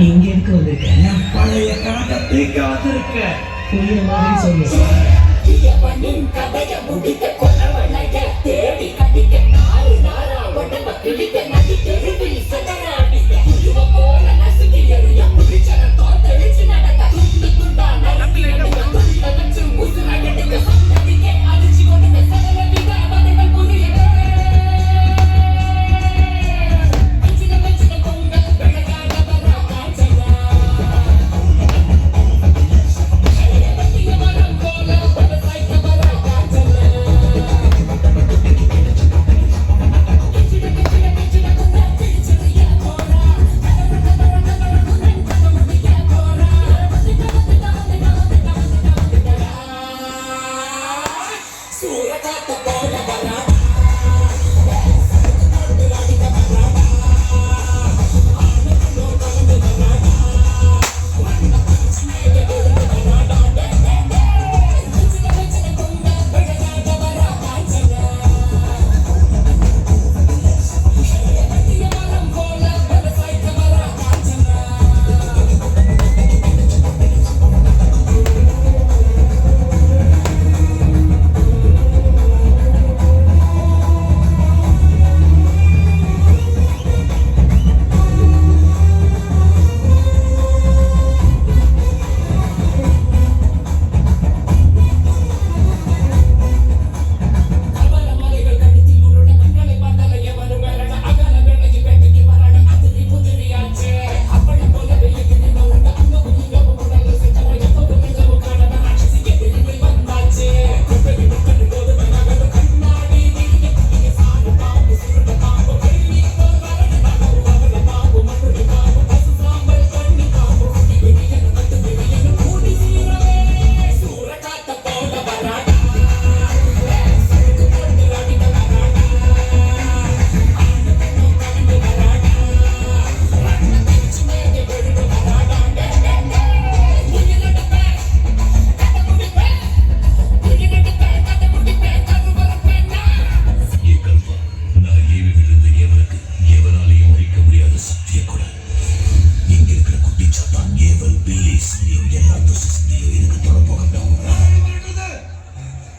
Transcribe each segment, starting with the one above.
இங்க இருக்க வந்திருக்கேன். என் பழைய கணக்கை தீக்க வந்திருக்கேன். புரிய மாதிரி சொல்லு.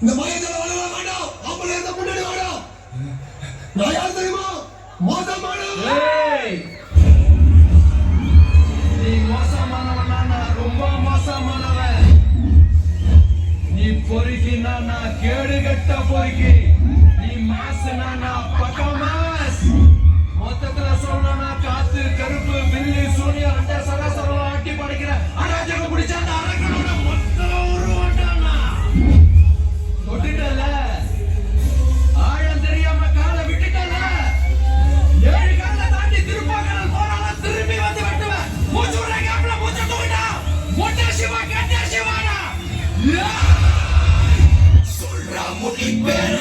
இந்த மையத்துல வளர மாட்டோம். அப்பளே இந்த முன்னாடி வாடா. நான் யார் தெரியுமா? மோசமானவன். நீ மோசமானவனா? நான் ரொம்ப மோசமானவன். நீ பொறுக்கினா நான் கேடுகட்ட பொறுக்கி. நீ மாசுனா நான் பக்க மாஸ். மொத்தத்துல சொல்லணும்னா காத்து கருப்பு பில்லி சூனியா ரெண்ட சராசரம் ஆட்டி படைக்கிற அராஜக பிடிச்ச அந்த அரக்கனோட மொத்தம் உருவாட்டானா தொட்டுட்டல. ஆழம் தெரியாம காலை விட்டுட்டல. 7 கால தாண்டி திருப்பாக்கடல் போனாலும் திரும்பி வந்து வெட்டுவேன். மூச்சு விடுற கேப்ல மூச்சு தூக்கிட்டா மொட்டை சிவா கட்ட சிவானா சொல்றா முடி பேர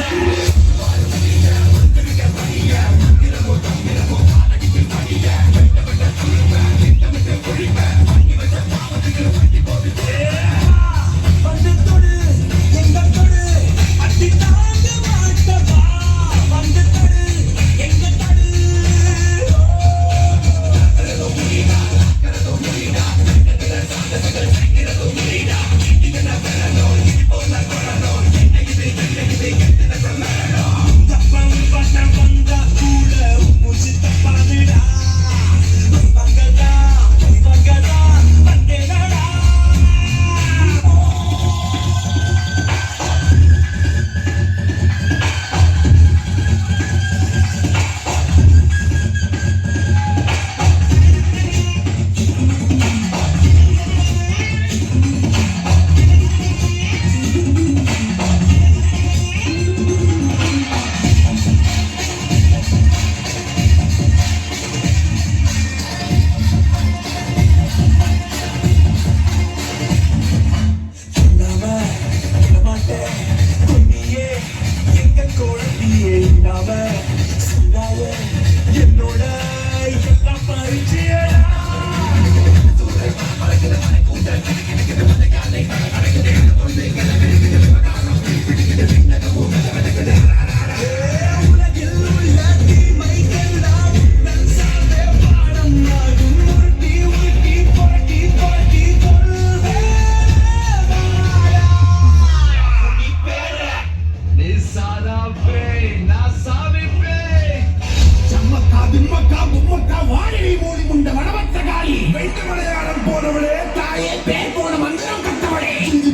ஐந்து மலையாளம் போனவளே தாயே பேர் போன மந்திரம் கட்டவளே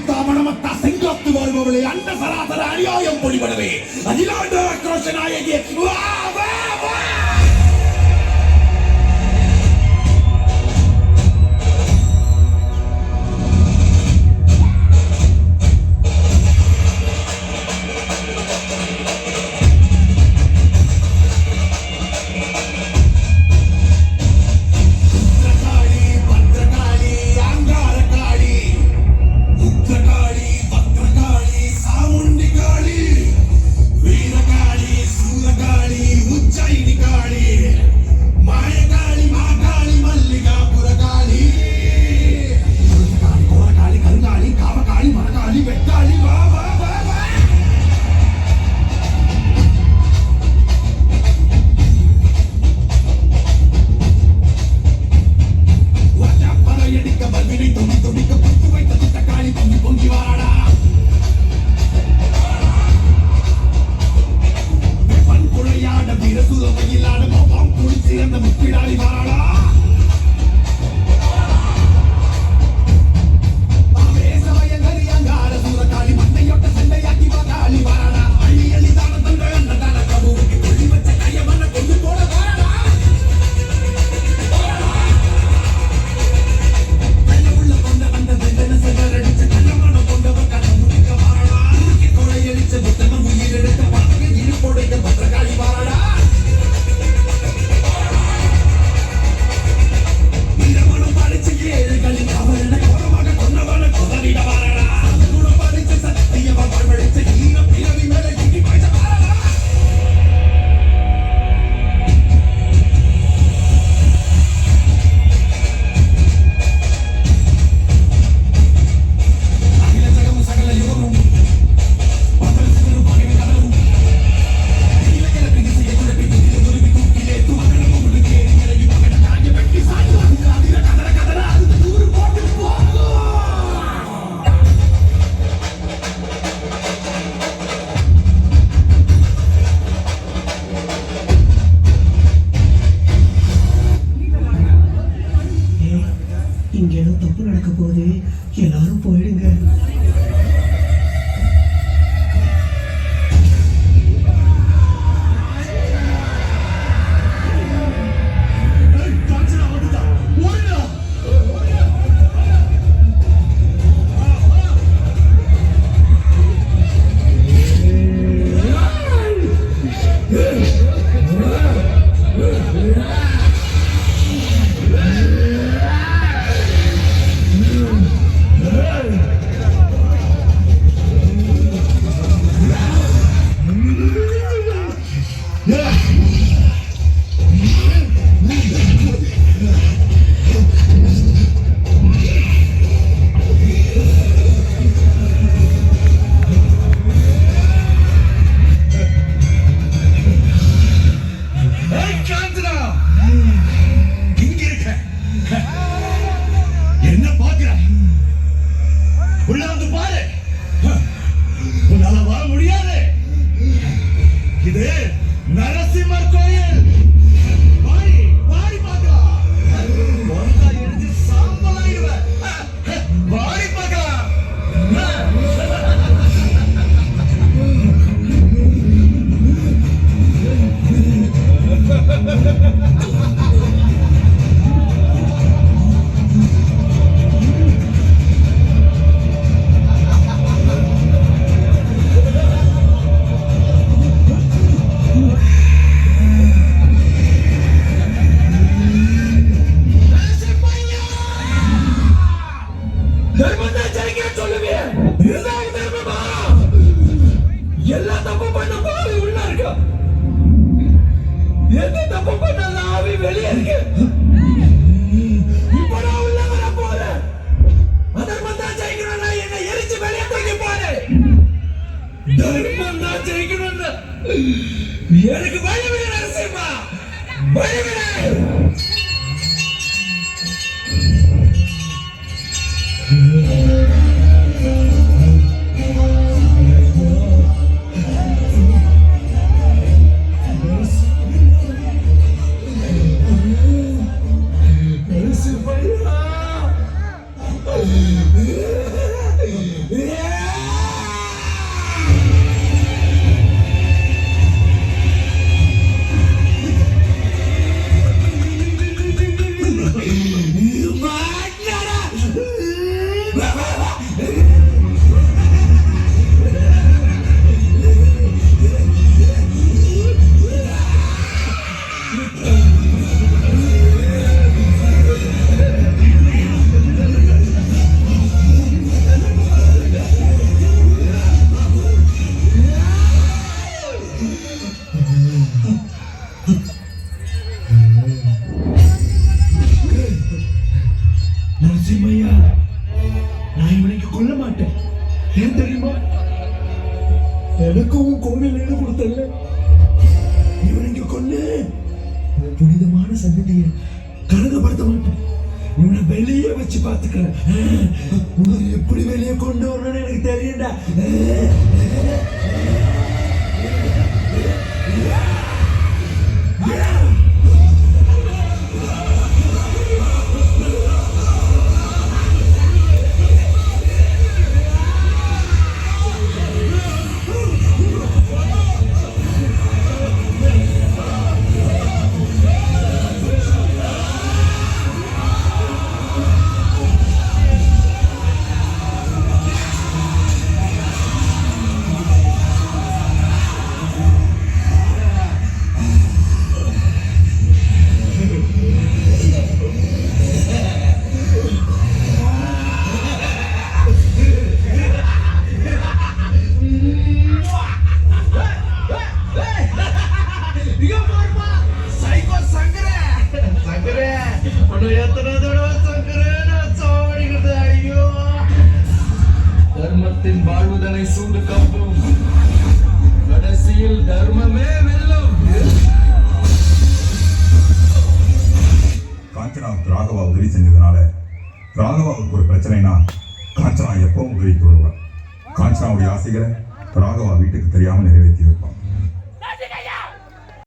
தாமணமத்தா செங்கோத்து வாழ்பவளே அண்ட சராசர அநியாயம் பொழிபடவே அகிலாண்ட ஆக்ரோஷ நாயகி வா வா வா இங்க ஏதோ தப்பு நடக்க போகுது, எல்லாரும் போயிடுங்க. எல்லா தப்பு பண்ண பாவி உள்ள இருக்க, எந்த தப்பு பண்ணாத ஆவி வெளியே இருக்கு. இப்ப நான் உள்ள வர போறேன். அதர்மம் தான் ஜெயிக்கணும்னா என்ன எரிச்சு வெளியே தூக்கி போடு. தர்மம் தான் ஜெயிக்கணும்னா எனக்கு வழிவிட நரசிம்மா, வழிவிட. நரசிம்மையா, நான் இவனைக்கு கொல்ல மாட்டேன். ஏன் தெரியுமா? எனக்கும் கோவில் இடம் கொடுத்தல. இவனைக்கு கொல்ல புனிதமான சன்னதியை கரகப்படுத்த மாட்டேன். இவனை வெளியே வச்சு பார்த்துக்கிறேன். உன்னை எப்படி வெளியே கொண்டு வரணும்னு எனக்கு தெரியும்டா. தர்மத்தின் வாழ்வுதனை சூடு கப்பும், கடைசியில் தர்மமே வெல்லும். காஞ்சனாவுக்கு ராகவா உதவி செஞ்சதுனால ராகவாவுக்கு ஒரு பிரச்சனைனா காஞ்சனா எப்பவும் உதவிக்கு வருவார். காஞ்சனாவுடைய ஆசைகளை ராகவா வீட்டுக்கு தெரியாம நிறைவேற்றி வைப்பான்.